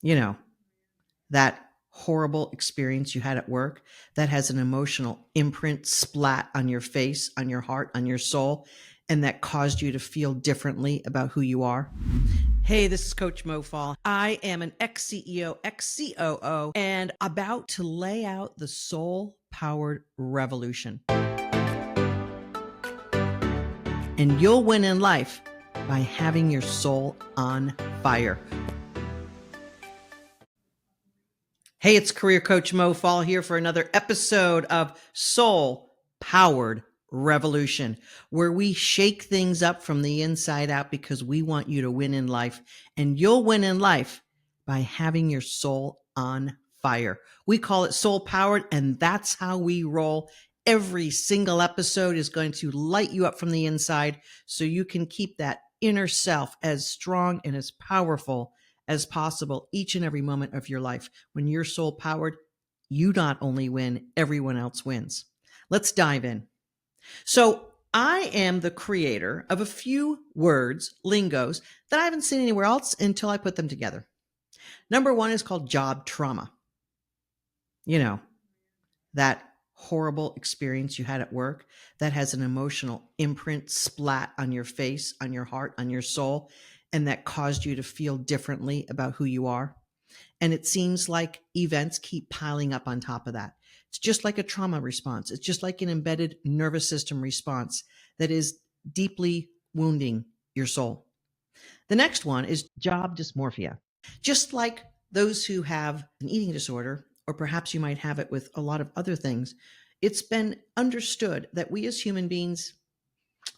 You know, that horrible experience you had at work that has an emotional imprint splat on your face, on your heart, on your soul, and that caused you to feel differently about who you are? Hey, this is Coach Mo Fall. I am an ex CEO, ex COO, and about to lay out the soul powered revolution. And you'll win in life by having your soul on fire. Hey, it's career coach Mo Fall here for another episode of Soul Powered Revolution, where we shake things up from the inside out because we want you to win in life. And you'll win in life by having your soul on fire. We call it Soul Powered, and that's how we roll. Every single episode is going to light you up from the inside so you can keep that inner self as strong and as powerful as possible each and every moment of your life. When you're soul powered, you not only win, everyone else wins. Let's dive in. So I am the creator of a few words, lingos, that I haven't seen anywhere else until I put them together. Number one is called job trauma. You know, that horrible experience you had at work that has an emotional imprint splat on your face, on your heart, on your soul, and that caused you to feel differently about who you are. And it seems like events keep piling up on top of that. It's just like a trauma response. It's just like an embedded nervous system response that is deeply wounding your soul. The next one is job dysmorphia. Just like those who have an eating disorder, or perhaps you might have it with a lot of other things, it's been understood that we as human beings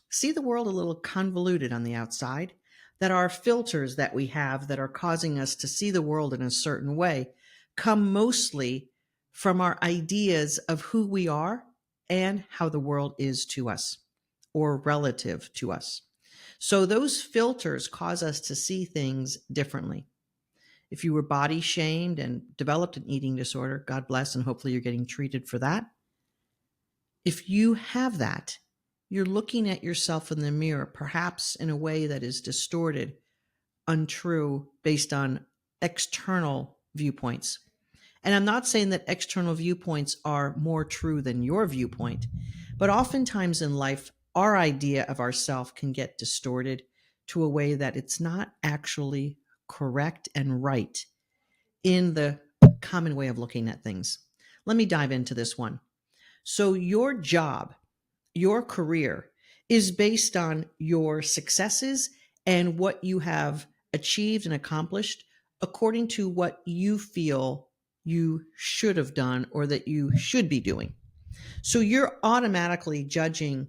see the world a little convoluted on the outside, that our filters that we have that are causing us to see the world in a certain way come mostly from our ideas of who we are and how the world is to us or relative to us. So those filters cause us to see things differently. If you were body shamed and developed an eating disorder, God bless, and hopefully you're getting treated for that. If you have that, you're looking at yourself in the mirror, perhaps in a way that is distorted, untrue, based on external viewpoints. And I'm not saying that external viewpoints are more true than your viewpoint, but oftentimes in life, our idea of ourself can get distorted to a way that it's not actually correct and right in the common way of looking at things. Let me dive into this one. So your job, your career is based on your successes and what you have achieved and accomplished according to what you feel you should have done or that you should be doing. So you're automatically judging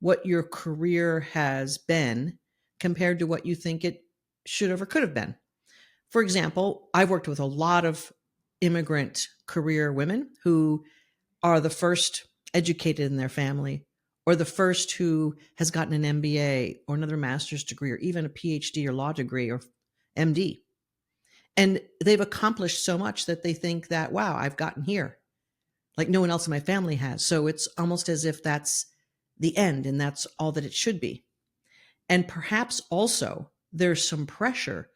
what your career has been compared to what you think it should have or could have been. For example, I've worked with a lot of immigrant career women who are the first educated in their family, or the first who has gotten an MBA or another master's degree, or even a PhD or law degree or MD. And they've accomplished so much that they think that, wow, I've gotten here like no one else in my family has. So it's almost as if that's the end and that's all that it should be. And perhaps also there's some pressure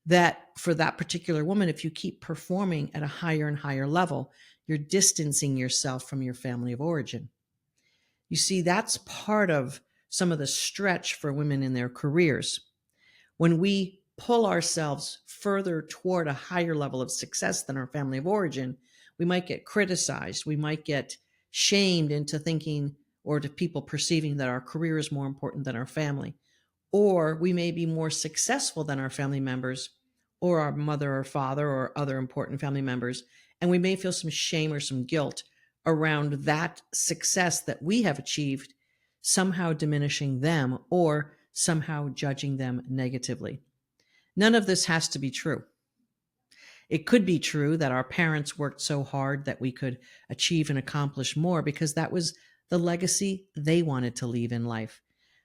that for that particular woman, if you keep performing at a higher and higher level, you're distancing yourself from your family of origin. You see, that's part of some of the stretch for women in their careers. When we pull ourselves further toward a higher level of success than our family of origin, we might get criticized. We might get shamed into thinking, or to people perceiving that our career is more important than our family. Or we may be more successful than our family members or our mother or father or other important family members. And we may feel some shame or some guilt around that success that we have achieved, somehow diminishing them or somehow judging them negatively. None of this has to be true. It could be true that our parents worked so hard that we could achieve and accomplish more because that was the legacy they wanted to leave in life.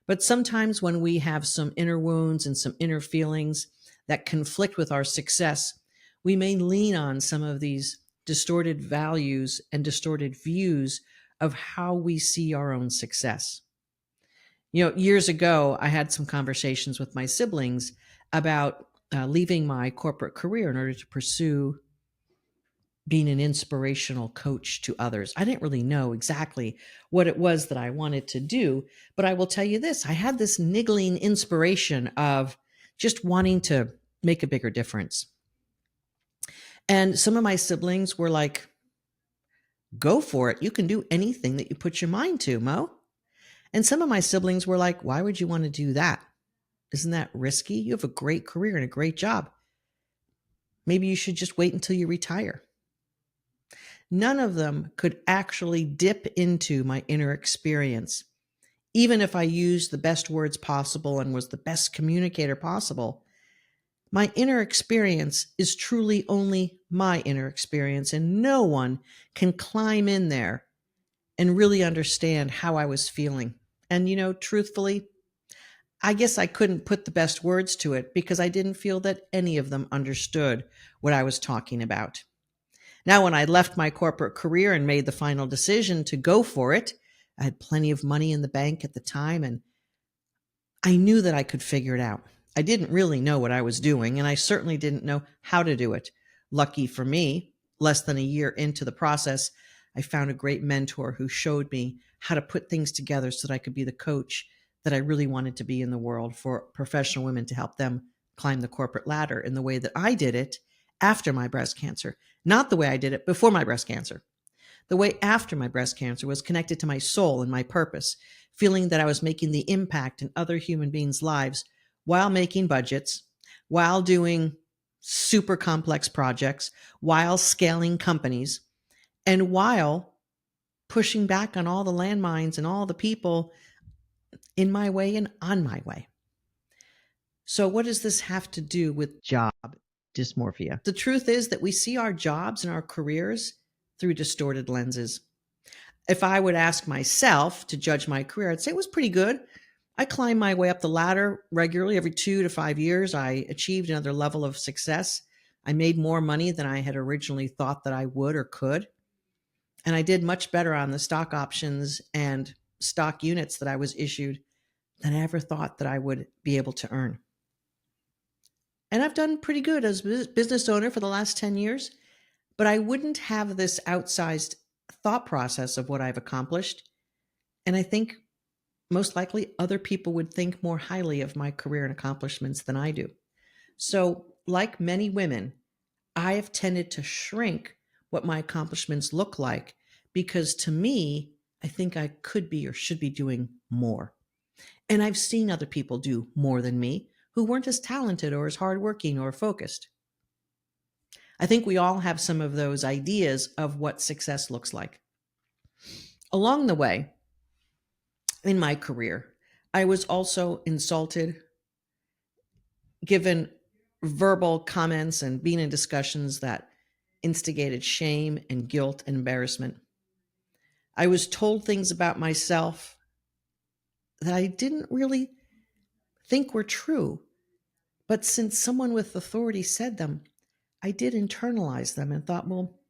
But sometimes when we have some inner wounds and some inner feelings that conflict with our success, we may lean on some of these distorted values and distorted views of how we see our own success. You know, years ago, I had some conversations with my siblings about leaving my corporate career in order to pursue being an inspirational coach to others. I didn't really know exactly what it was that I wanted to do, but I will tell you this, I had this niggling inspiration of just wanting to make a bigger difference. And some of my siblings were like, go for it. You can do anything that you put your mind to, Mo. And some of my siblings were like, why would you want to do that? Isn't that risky? You have a great career and a great job. Maybe you should just wait until you retire. None of them could actually dip into my inner experience. Even if I used the best words possible and was the best communicator possible, my inner experience is truly only my inner experience, and no one can climb in there and really understand how I was feeling. And, truthfully, I guess I couldn't put the best words to it because I didn't feel that any of them understood what I was talking about. Now, when I left my corporate career and made the final decision to go for it, I had plenty of money in the bank at the time, and I knew that I could figure it out. I didn't really know what I was doing, and I certainly didn't know how to do it. Lucky for me, less than a year into the process, I found a great mentor who showed me how to put things together so that I could be the coach that I really wanted to be in the world for professional women, to help them climb the corporate ladder in the way that I did it after my breast cancer, not the way I did it before my breast cancer. The way after my breast cancer was connected to my soul and my purpose, feeling that I was making the impact in other human beings' lives while making budgets, while doing super complex projects, while scaling companies, and while pushing back on all the landmines and all the people in my way and on my way. So, what does this have to do with job dysmorphia? The truth is that we see our jobs and our careers through distorted lenses. If I would ask myself to judge my career, I'd say it was pretty good. I climbed my way up the ladder regularly. Every 2 to 5 years, I achieved another level of success. I made more money than I had originally thought that I would or could. And I did much better on the stock options and stock units that I was issued than I ever thought that I would be able to earn. And I've done pretty good as a business owner for the last 10 years, but I wouldn't have this outsized thought process of what I've accomplished. And I think most likely other people would think more highly of my career and accomplishments than I do. So, like many women, I have tended to shrink what my accomplishments look like because to me, I think I could be or should be doing more. And I've seen other people do more than me who weren't as talented or as hardworking or focused. I think we all have some of those ideas of what success looks like. Along the way, in my career, I was also insulted, given verbal comments, and being in discussions that instigated shame and guilt and embarrassment. I was told things about myself that I didn't really think were true. But since someone with authority said them, I did internalize them and thought, well,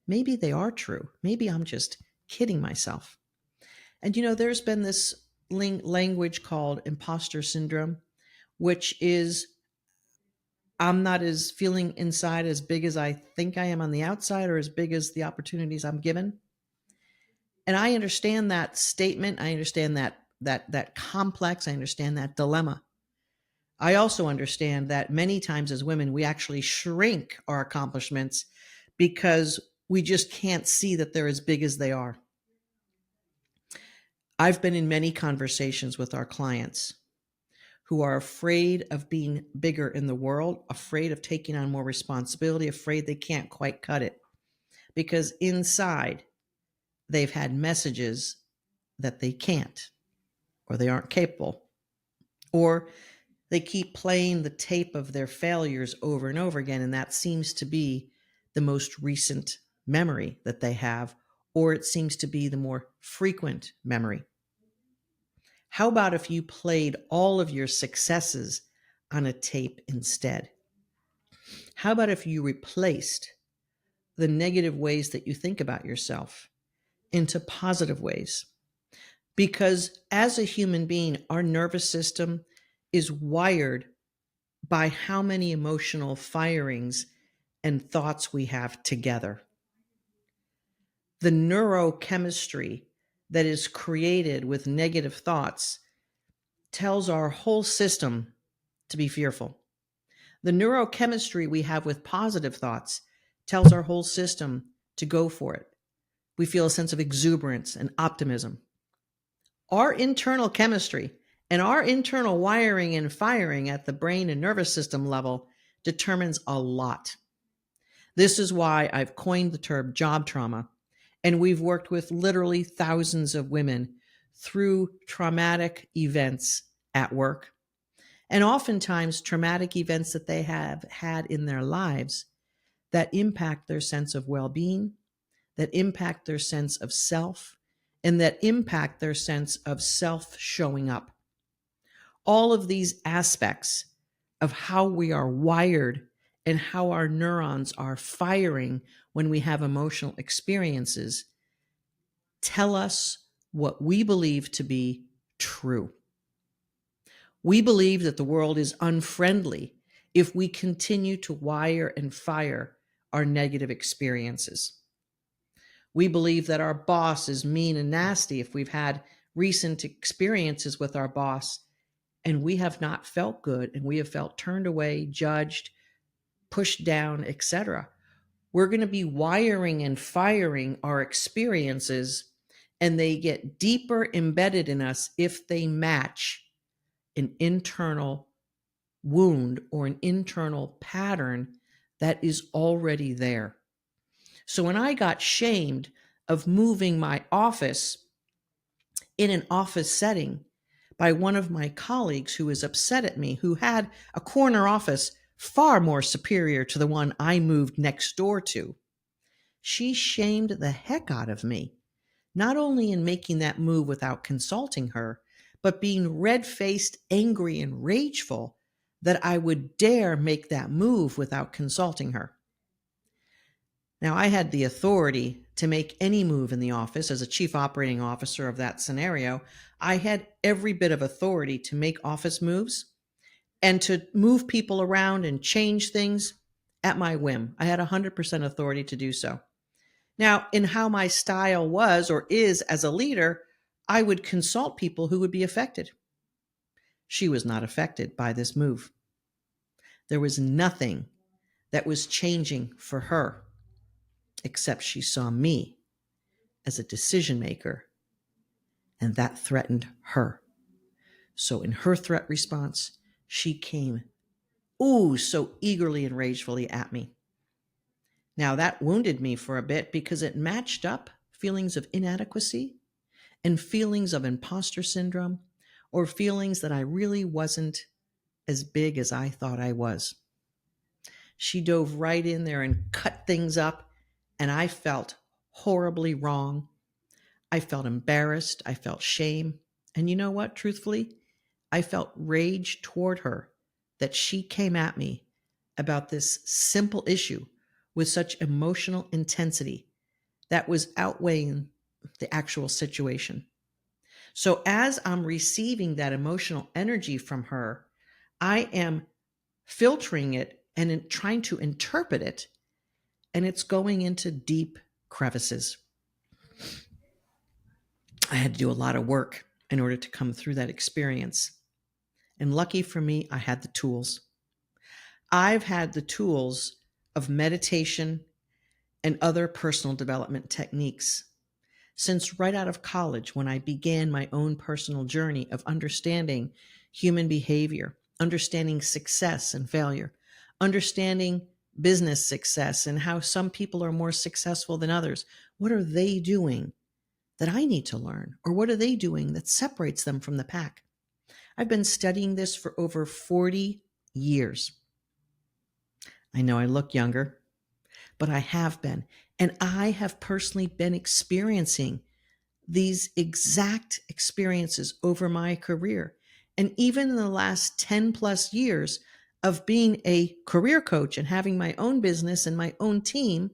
maybe they are true. Maybe I'm just kidding myself. And there's been this language called imposter syndrome, which is I'm not as feeling inside as big as I think I am on the outside, or as big as the opportunities I'm given. And I understand that statement. I understand that complex. I understand that dilemma. I also understand that many times as women, we actually shrink our accomplishments because we just can't see that they're as big as they are. I've been in many conversations with our clients who are afraid of being bigger in the world, afraid of taking on more responsibility, afraid they can't quite cut it, because inside they've had messages that they can't, or they aren't capable, or they keep playing the tape of their failures over and over again, and that seems to be the most recent memory that they have, or it seems to be the more frequent memory. How about if you played all of your successes on a tape instead? How about if you replaced the negative ways that you think about yourself into positive ways? Because as a human being, our nervous system is wired by how many emotional firings and thoughts we have together. The neurochemistry that is created with negative thoughts tells our whole system to be fearful. The neurochemistry we have with positive thoughts tells our whole system to go for it. We feel a sense of exuberance and optimism. Our internal chemistry and our internal wiring and firing at the brain and nervous system level determines a lot. This is why I've coined the term job trauma, and we've worked with literally thousands of women through traumatic events at work, and oftentimes traumatic events that they have had in their lives that impact their sense of well-being, that impact their sense of self, and that impact their sense of self showing up. All of these aspects of how we are wired and how our neurons are firing when we have emotional experiences tell us what we believe to be true. We believe that the world is unfriendly if we continue to wire and fire our negative experiences. We believe that our boss is mean and nasty if we've had recent experiences with our boss and we have not felt good and we have felt turned away, judged, pushed down, etc. We're going to be wiring and firing our experiences, and they get deeper embedded in us if they match an internal wound or an internal pattern that is already there. So when I got shamed of moving my office in an office setting by one of my colleagues who was upset at me, who had a corner office far more superior to the one I moved next door to, she shamed the heck out of me, not only in making that move without consulting her, but being red-faced, angry, and rageful that I would dare make that move without consulting her. Now, I had the authority to make any move in the office as a chief operating officer of that scenario. I had every bit of authority to make office moves and to move people around and change things at my whim. I had 100% authority to do so. Now, in how my style was or is as a leader, I would consult people who would be affected. She was not affected by this move. There was nothing that was changing for her, except she saw me as a decision maker, and that threatened her. So in her threat response, she came, so eagerly and ragefully at me. Now that wounded me for a bit because it matched up feelings of inadequacy and feelings of imposter syndrome, or feelings that I really wasn't as big as I thought I was. She dove right in there and cut things up, and I felt horribly wrong. I felt embarrassed. I felt shame. And you know what? Truthfully, I felt rage toward her that she came at me about this simple issue with such emotional intensity that was outweighing the actual situation. So as I'm receiving that emotional energy from her, I am filtering it and trying to interpret it, and it's going into deep crevices. I had to do a lot of work in order to come through that experience. And lucky for me, I had the tools. I've had the tools of meditation and other personal development techniques since right out of college, when I began my own personal journey of understanding human behavior, understanding success and failure, understanding business success and how some people are more successful than others. What are they doing that I need to learn? Or what are they doing that separates them from the pack? I've been studying this for over 40 years. I know I look younger, but I have been. And I have personally been experiencing these exact experiences over my career. And even in the last 10 plus years of being a career coach and having my own business and my own team,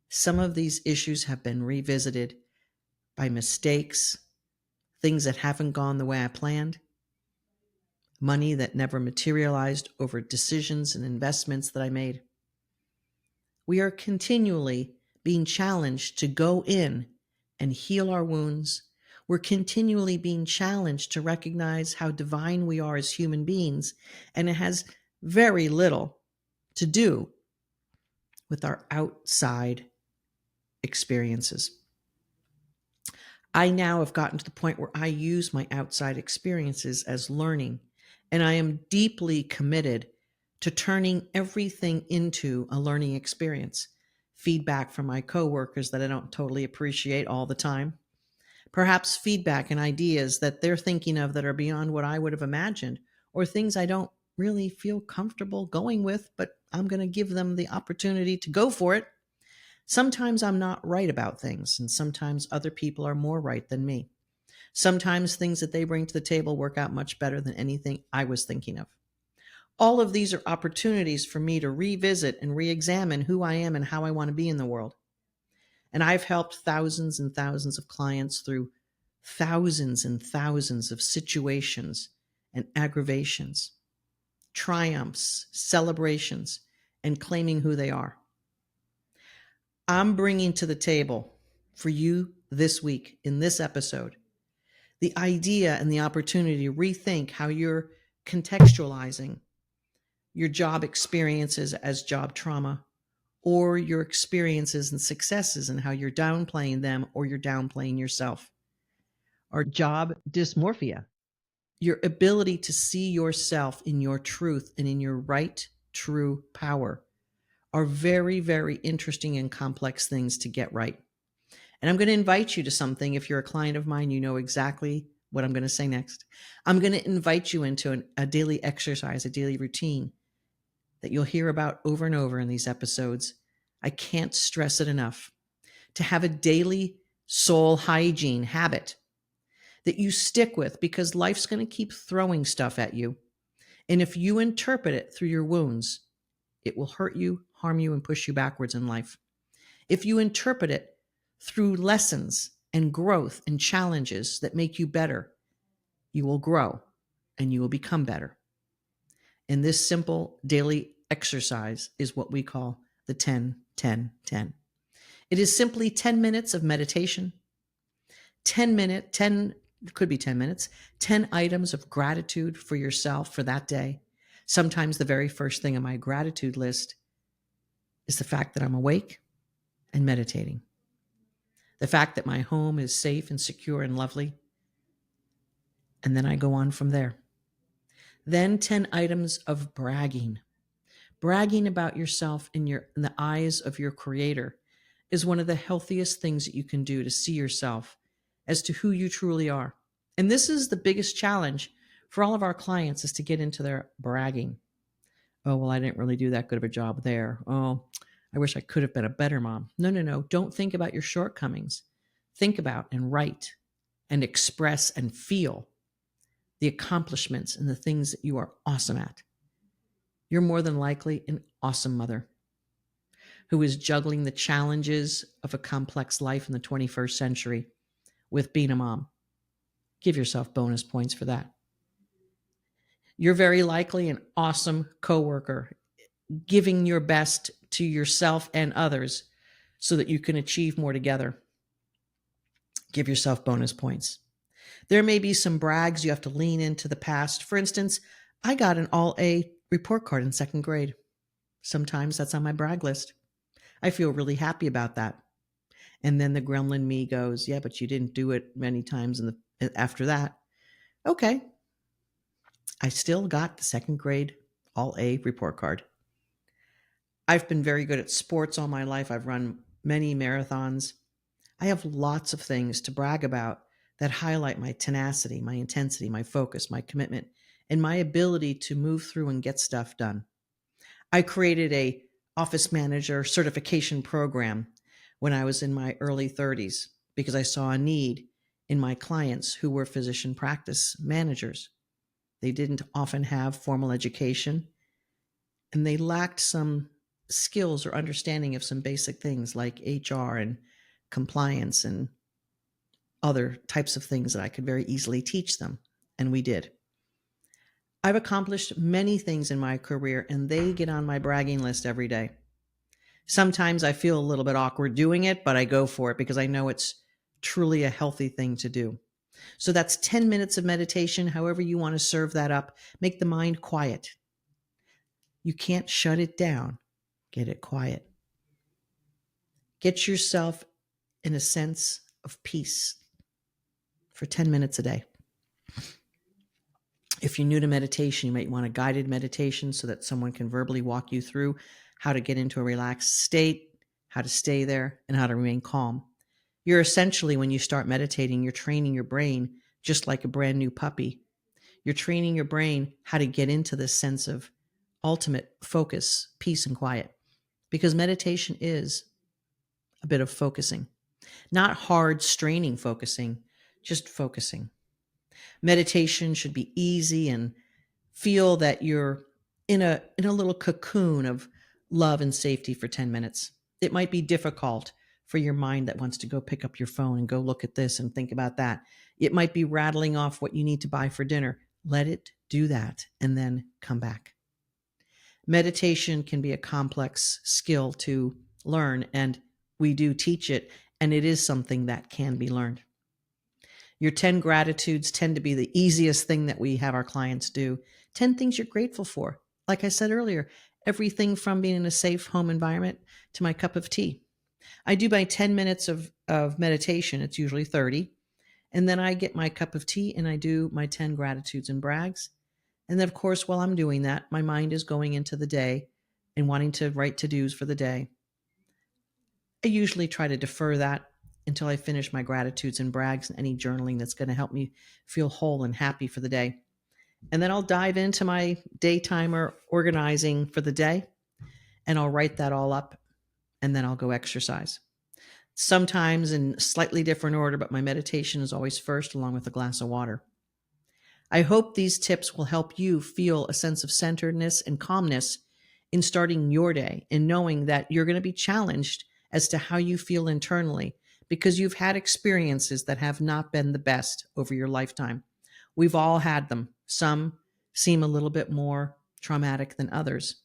some of these issues have been revisited by mistakes, things that haven't gone the way I planned. money that never materialized over decisions and investments that I made. We are continually being challenged to go in and heal our wounds. We're continually being challenged to recognize how divine we are as human beings, and it has very little to do with our outside experiences. I now have gotten to the point where I use my outside experiences as learning, and I am deeply committed to turning everything into a learning experience. Feedback from my coworkers that I don't totally appreciate all the time. Perhaps feedback and ideas that they're thinking of that are beyond what I would have imagined, or things I don't really feel comfortable going with, but I'm going to give them the opportunity to go for it. Sometimes I'm not right about things, and sometimes other people are more right than me. Sometimes things that they bring to the table work out much better than anything I was thinking of. All of these are opportunities for me to revisit and re-examine who I am and how I want to be in the world. And I've helped thousands and thousands of clients through thousands and thousands of situations and aggravations, triumphs, celebrations, and claiming who they are. I'm bringing to the table for you this week in this episode the idea and the opportunity to rethink how you're contextualizing your job experiences as job trauma, or your experiences and successes and how you're downplaying them or you're downplaying yourself. Or job dysmorphia, your ability to see yourself in your truth and in your right, true power are very, very interesting and complex things to get right. And I'm going to invite you to something. If you're a client of mine, you know exactly what I'm going to say next. I'm going to invite you into a daily exercise, a daily routine that you'll hear about over and over in these episodes. I can't stress it enough. To have a daily soul hygiene habit that you stick with, because life's going to keep throwing stuff at you. And if you interpret it through your wounds, it will hurt you, harm you, and push you backwards in life. If you interpret it through lessons and growth and challenges that make you better, you will grow and you will become better. And this simple daily exercise is what we call the 10-10-10. It is simply 10 minutes of meditation, 10 could be 10 minutes, 10 items of gratitude for yourself for that day. Sometimes the very first thing on my gratitude list is the fact that I'm awake and meditating. The fact that my home is safe and secure and lovely. And then I go on from there. Then 10 items of bragging. Bragging about yourself in the eyes of your creator is one of the healthiest things that you can do to see yourself as to who you truly are. And this is the biggest challenge for all of our clients, is to get into their bragging. Oh, well, I didn't really do that good of a job there. Oh, I wish I could have been a better mom. No. Don't think about your shortcomings. Think about and write and express and feel the accomplishments and the things that you are awesome at. You're more than likely an awesome mother who is juggling the challenges of a complex life in the 21st century with being a mom. Give yourself bonus points for that. You're very likely an awesome coworker, giving your best to yourself and others so that you can achieve more together. Give yourself bonus points. There may be some brags you have to lean into the past. For instance, I got an all-A report card in second grade. Sometimes that's on my brag list. I feel really happy about that. And then the gremlin me goes, yeah, but you didn't do it many times after that. Okay. I still got the second grade all-A report card. I've been very good at sports all my life. I've run many marathons. I have lots of things to brag about that highlight my tenacity, my intensity, my focus, my commitment, and my ability to move through and get stuff done. I created a office manager certification program when I was in my early 30s because I saw a need in my clients who were physician practice managers. They didn't often have formal education, and they lacked some skills or understanding of some basic things like HR and compliance and other types of things that I could very easily teach them. And we did. I've accomplished many things in my career, and they get on my bragging list every day. Sometimes I feel a little bit awkward doing it, but I go for it because I know it's truly a healthy thing to do. So that's 10 minutes of meditation, however you want to serve that up. Make the mind quiet. You can't shut it down. Get it quiet. Get yourself in a sense of peace for 10 minutes a day. If you're new to meditation, you might want a guided meditation so that someone can verbally walk you through how to get into a relaxed state, how to stay there, and how to remain calm. You're essentially, when you start meditating, you're training your brain just like a brand new puppy. You're training your brain how to get into this sense of ultimate focus, peace, and quiet. Because meditation is a bit of focusing, not hard, straining focusing, just focusing. Meditation should be easy and feel that you're in a little cocoon of love and safety for 10 minutes. It might be difficult for your mind that wants to go pick up your phone and go look at this and think about that. It might be rattling off what you need to buy for dinner. Let it do that and then come back. Meditation can be a complex skill to learn, and we do teach it, and it is something that can be learned. Your 10 gratitudes tend to be the easiest thing that we have our clients do. 10 things you're grateful for. Like I said earlier, everything from being in a safe home environment to my cup of tea. I do my 10 minutes of meditation. It's usually 30. And then I get my cup of tea and I do my 10 gratitudes and brags. And then, of course, while I'm doing that, my mind is going into the day and wanting to write to-dos for the day. I usually try to defer that until I finish my gratitudes and brags and any journaling that's going to help me feel whole and happy for the day. And then I'll dive into my day timer organizing for the day, and I'll write that all up, and then I'll go exercise. Sometimes in slightly different order, but my meditation is always first, along with a glass of water. I hope these tips will help you feel a sense of centeredness and calmness in starting your day and knowing that you're going to be challenged as to how you feel internally because you've had experiences that have not been the best over your lifetime. We've all had them. Some seem a little bit more traumatic than others,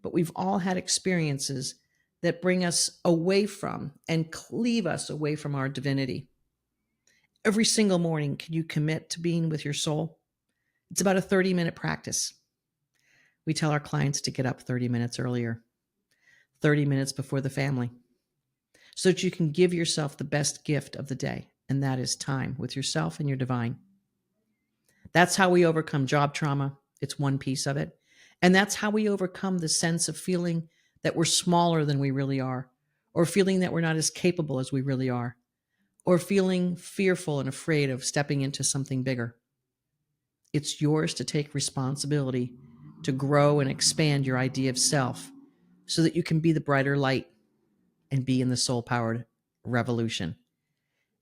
but we've all had experiences that bring us away from and cleave us away from our divinity. Every single morning, can you commit to being with your soul? It's about a 30-minute practice. We tell our clients to get up 30 minutes earlier, 30 minutes before the family, so that you can give yourself the best gift of the day, and that is time with yourself and your divine. That's how we overcome job trauma. It's one piece of it. And that's how we overcome the sense of feeling that we're smaller than we really are, or feeling that we're not as capable as we really are, or feeling fearful and afraid of stepping into something bigger. It's yours to take responsibility to grow and expand your idea of self so that you can be the brighter light and be in the soul-powered revolution.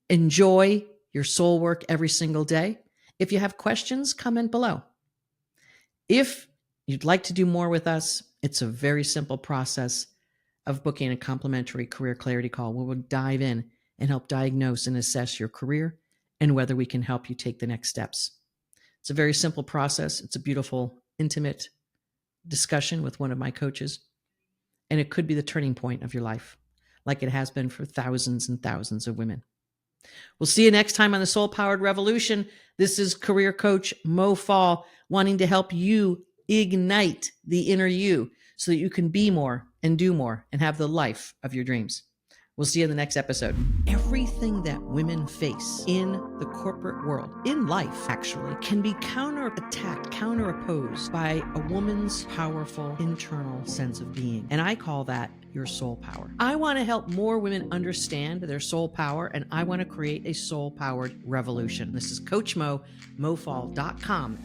Enjoy your soul work every single day. If you have questions, comment below. If you'd like to do more with us, it's a very simple process of booking a complimentary career clarity call where we'll dive in and help diagnose and assess your career and whether we can help you take the next steps. It's a very simple process. It's a beautiful, intimate discussion with one of my coaches, and it could be the turning point of your life, like it has been for thousands and thousands of women. We'll see you next time on the Soul Powered Revolution. This is career coach Mo Fall, wanting to help you ignite the inner you so that you can be more and do more and have the life of your dreams. We'll see you in the next episode. Everything that women face in the corporate world, in life actually, can be counterattacked, counteropposed by a woman's powerful internal sense of being. And I call that your soul power. I want to help more women understand their soul power, and I want to create a soul-powered revolution. This is Coach Mo, mofall.com.